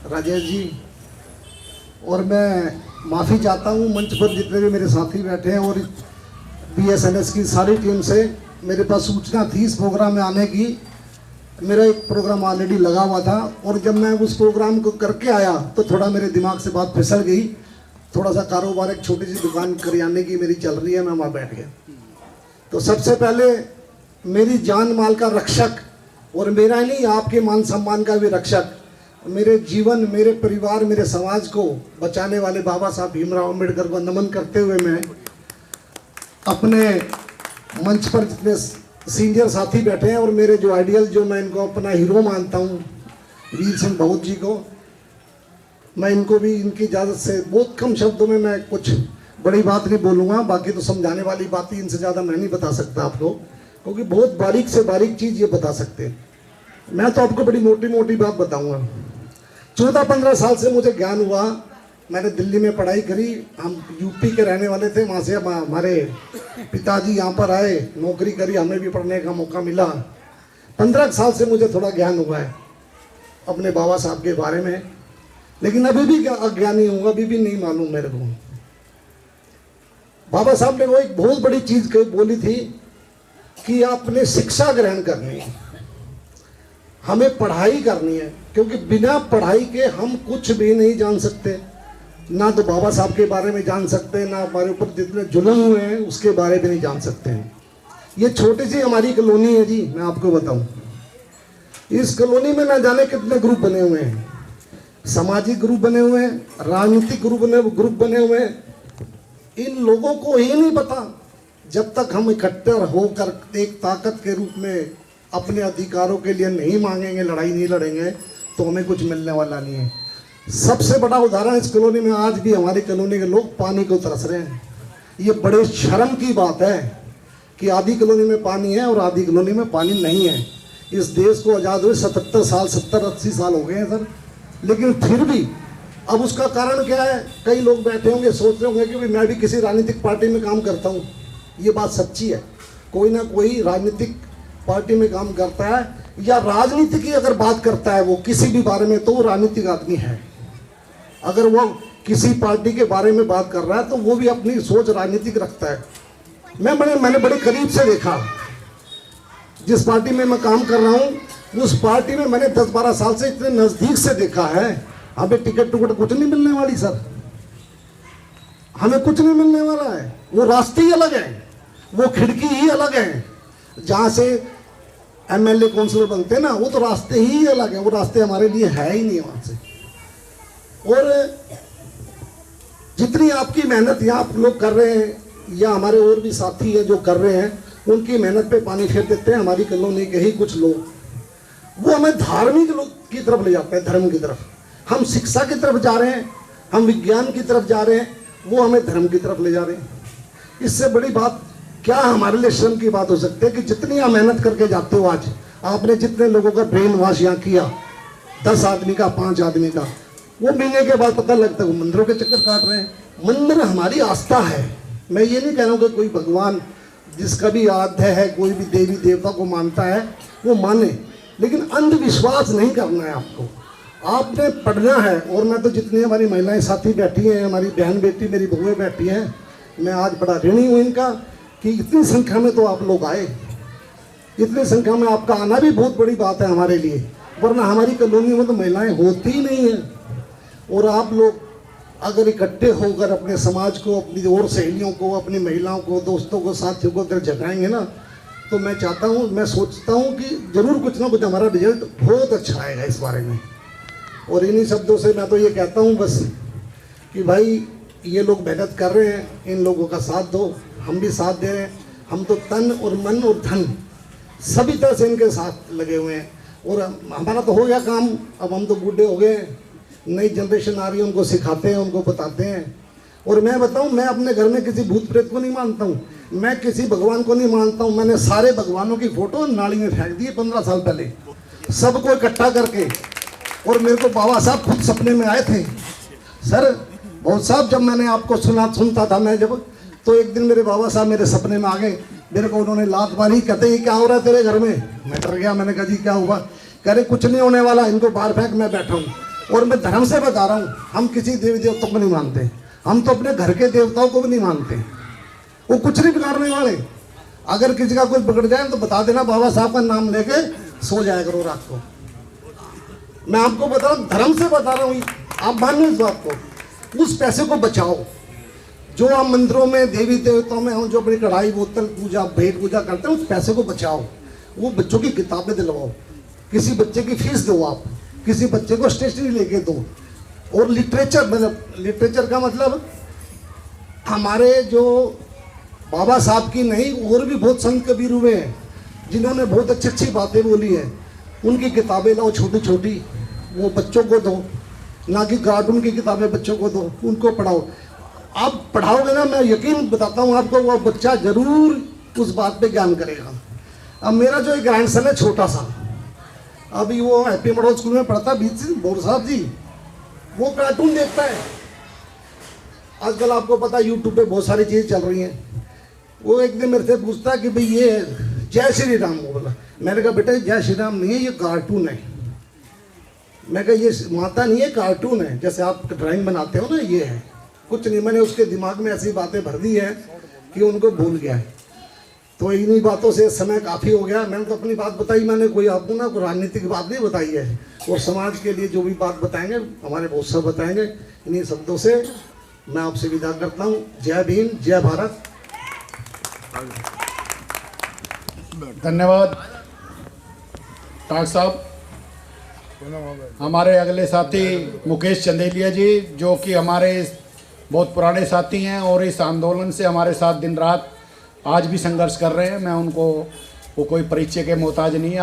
राजेश जी, और मैं माफ़ी चाहता हूँ मंच पर जितने भी मेरे साथी बैठे हैं और BSNS की सारी टीम से। मेरे पास सूचना थी इस प्रोग्राम में आने की, मेरा एक प्रोग्राम ऑलरेडी लगा हुआ था और जब मैं उस प्रोग्राम को करके आया तो थोड़ा मेरे दिमाग से बात फिसल गई। थोड़ा सा कारोबार, एक छोटी सी दुकान करियाने की मेरी चल रही है, मैं वहाँ बैठ गया। तो सबसे पहले मेरी जान माल का रक्षक और मेरा नहीं, आपके मान सम्मान का भी रक्षक, मेरे जीवन, मेरे परिवार, मेरे समाज को बचाने वाले बाबा साहब भीमराव अम्बेडकर को नमन करते हुए मैं अपने मंच पर जितने सीनियर साथी बैठे हैं और मेरे जो आइडियल, जो मैं इनको अपना हीरो मानता हूँ, वीर सिंह बहुत जी को, मैं इनको भी इनकी इजाज़त से बहुत कम शब्दों में, मैं कुछ बड़ी बात नहीं बोलूँगा, बाकी तो समझाने वाली बात ही, इनसे ज़्यादा मैं नहीं बता सकता आपको, क्योंकि बहुत बारीक से बारीक चीज़ ये बता सकते हैं। मैं तो आपको बड़ी मोटी मोटी बात बताऊँगा। 14-15 साल से मुझे ज्ञान हुआ, मैंने दिल्ली में पढ़ाई करी, हम यूपी के रहने वाले थे, वहाँ से हमारे पिताजी यहाँ पर आए, नौकरी करी, हमें भी पढ़ने का मौका मिला। 15 साल से मुझे थोड़ा ज्ञान हुआ है अपने बाबा साहब के बारे में, लेकिन अभी भी अज्ञानी हूँ, अभी भी नहीं मालूम मेरे को। बाबा साहब ने वो एक बहुत बड़ी चीज़ बोली थी कि आपने शिक्षा ग्रहण करनी है, हमें पढ़ाई करनी है, क्योंकि बिना पढ़ाई के हम कुछ भी नहीं जान सकते। ना तो बाबा साहब के बारे में जान सकते हैं, ना हमारे ऊपर जितने जुल्म हुए हैं उसके बारे में नहीं जान सकते हैं। ये छोटी सी हमारी कॉलोनी है जी, मैं आपको बताऊं, इस कॉलोनी में ना जाने कितने ग्रुप बने हुए हैं, सामाजिक ग्रुप बने हुए हैं, राजनीतिक ग्रुप बने हुए हैं। इन लोगों को ही नहीं पता, जब तक हम इकट्ठे होकर एक ताकत के रूप में अपने अधिकारों के लिए नहीं मांगेंगे, लड़ाई नहीं लड़ेंगे, तो हमें कुछ मिलने वाला नहीं है। सबसे बड़ा उदाहरण इस कॉलोनी में आज भी हमारी कॉलोनी के लोग पानी को तरस रहे हैं। ये बड़े शर्म की बात है कि आधी कॉलोनी में पानी है और आधी कॉलोनी में पानी नहीं है। इस देश को आज़ाद हुए 77 साल, 70-80 साल हो गए हैं सर, लेकिन फिर भी अब उसका कारण क्या है? कई लोग बैठे होंगे, सोच रहे होंगे कि मैं भी किसी राजनीतिक पार्टी में काम करता हूँ। ये बात सच्ची है, कोई ना कोई राजनीतिक पार्टी में काम करता है या राजनीति की अगर बात करता है वो किसी भी बारे में, तो वो राजनीतिक आदमी है। अगर वो किसी पार्टी के बारे में बात कर रहा है तो वो भी अपनी सोच राजनीतिक रखता है। मैंने बड़े करीब से देखा, जिस पार्टी में मैं काम कर रहा हूँ उस पार्टी में मैंने 10-12 साल से इतने नज़दीक से देखा है, हमें टिकट कुछ नहीं मिलने वाली सर, हमें कुछ नहीं मिलने वाला है। वो रास्ते ही अलग है, वो खिड़की ही अलग है, जहाँ से MLA काउंसिलर बनते हैं ना, वो तो रास्ते ही अलग है, वो रास्ते हमारे लिए है ही नहीं वहाँ से। और जितनी आपकी मेहनत यहाँ आप लोग कर रहे हैं या हमारे और भी साथी हैं जो कर रहे हैं, उनकी मेहनत पे पानी फेर देते हैं हमारी कॉलोनी के ही कुछ लोग। वो हमें धार्मिक लोग की तरफ ले जाते हैं, धर्म की तरफ। हम शिक्षा की तरफ जा रहे हैं, हम विज्ञान की तरफ जा रहे हैं, वो हमें धर्म की तरफ ले जा रहे हैं। इससे बड़ी बात क्या हमारे लिए शर्म की बात हो सकती है कि जितनी आप मेहनत करके जाते हो, आज आपने जितने लोगों का ब्रेन वॉश यहाँ किया, 10 आदमी का, 5 आदमी का, वो महीने के बाद पता लगता है वो मंदिरों के चक्कर काट रहे हैं। मंदिर हमारी आस्था है, मैं ये नहीं कह रहा हूँ कि कोई भगवान जिसका भी आराध्य है, कोई भी देवी देवता को मानता है वो माने, लेकिन अंधविश्वास नहीं करना है आपको, आपने पढ़ना है। और मैं तो जितनी हमारी महिलाएं साथी बैठी हैं, हमारी बहन बेटी, मेरी बहुएं बैठी हैं, मैं आज बड़ा ऋणी हूँ इनका कि इतनी संख्या में तो आप लोग आए। इतनी संख्या में आपका आना भी बहुत बड़ी बात है हमारे लिए, वरना हमारी कॉलोनी में तो महिलाएं होती ही नहीं हैं। और आप लोग अगर इकट्ठे होकर अपने समाज को, अपनी और सहेलियों को, अपनी महिलाओं को, दोस्तों को, साथियों को अगर जगाएंगे ना, तो मैं चाहता हूँ, मैं सोचता हूँ कि ज़रूर कुछ ना कुछ हमारा रिजल्ट बहुत अच्छा आएगा इस बारे में। और इन्हीं शब्दों से मैं तो ये कहता हूँ बस कि भाई ये लोग मेहनत कर रहे हैं, इन लोगों का साथ दो, हम भी साथ दे रहे हैं। हम तो तन और मन और धन सभी तरह से इनके साथ लगे हुए हैं। और हमारा तो हो गया काम, अब हम तो बूढ़े हो गए, नई जनरेशन आ रही है, उनको सिखाते हैं, उनको बताते हैं। और मैं बताऊं, मैं अपने घर में किसी भूत प्रेत को नहीं मानता हूं, मैं किसी भगवान को नहीं मानता हूं। मैंने सारे भगवानों की फोटो नाली में फेंक दी 15 साल पहले, सबको इकट्ठा करके। और मेरे को बाबा साहब खुद सपने में आए थे, सर बहुत साहब, जब मैंने आपको सुनता था मैं जब, तो एक दिन मेरे बाबा साहब मेरे सपने में आ गए, मेरे को उन्होंने लात मारी, कहते ये क्या हो रहा है तेरे घर में? मैं डर गया, मैंने कहा जी क्या हुआ? कह रहे कुछ नहीं होने वाला, इनको बाहर फेंक, मैं बैठा हूँ। और मैं धर्म से बता रहा हूँ, हम किसी देवी देवताओं को नहीं मानते, हम तो अपने घर के देवताओं को भी नहीं मानते, वो कुछ नहीं बिगाड़ने वाले। अगर किसी का कुछ बिगड़ जाए तो बता देना, बाबा साहब का नाम लेके सो जाया करो रात को। मैं आपको बता रहा हूँ, धर्म से बता रहा हूँ, आप मानो इस बात को। उस पैसे को बचाओ जो आप मंदिरों में देवी देवताओं में हो, जो अपनी कढ़ाई बोतल पूजा भेंट पूजा करते हैं, उस पैसे को बचाओ। वो बच्चों की किताबें दिलवाओ, किसी बच्चे की फीस दो, आप किसी बच्चे को स्टेशनरी लेके दो। और लिटरेचर, मतलब लिटरेचर का मतलब हमारे जो बाबा साहब की नहीं, और भी बहुत संत कबीर हुए हैं जिन्होंने बहुत अच्छी अच्छी बातें बोली है, उनकी किताबें लाओ छोटी छोटी, वो बच्चों को दो, ना कि कार्टून की किताबें बच्चों को दो, उनको पढ़ाओ। आप पढ़ाओगे ना, मैं यकीन बताता हूँ आपको, वो बच्चा जरूर उस बात पे ज्ञान करेगा। अब मेरा जो एक ग्रैंडसन है छोटा सा, अभी वो हैप्पी मॉडल स्कूल में पढ़ता, बीच बोर साहब जी, वो कार्टून देखता है। आजकल आपको पता है यूट्यूब पे बहुत सारी चीज़ें चल रही हैं। वो एक दिन मेरे से पूछता कि भाई ये जय श्री राम, वो बोला। मैंने कहा बेटा जय श्री राम नहीं है, ये कार्टून है। मैं कहा ये माता नहीं है, कार्टून है, जैसे आप ड्राइंग बनाते हो ना, ये है कुछ नहीं। मैंने उसके दिमाग में ऐसी बातें भर दी है कि उनको भूल गया है। तो इन्हीं बातों से समय काफ़ी हो गया। मैंने तो अपनी बात बताई, मैंने कोई आपको ना कोई राजनीतिक बात नहीं बताई है, और समाज के लिए जो भी बात बताएंगे हमारे बहुत सब बताएंगे। इन्हीं शब्दों से मैं आपसे विदा करता हूँ। जय भीम, जय भारत। धन्यवाद डॉक्टर साहब। हमारे अगले साथी मुकेश चंदेलिया जी, जो कि हमारे बहुत पुराने साथी हैं और इस आंदोलन से हमारे साथ दिन रात आज भी संघर्ष कर रहे हैं। मैं उनको, वो कोई परिचय के मोहताज नहीं है।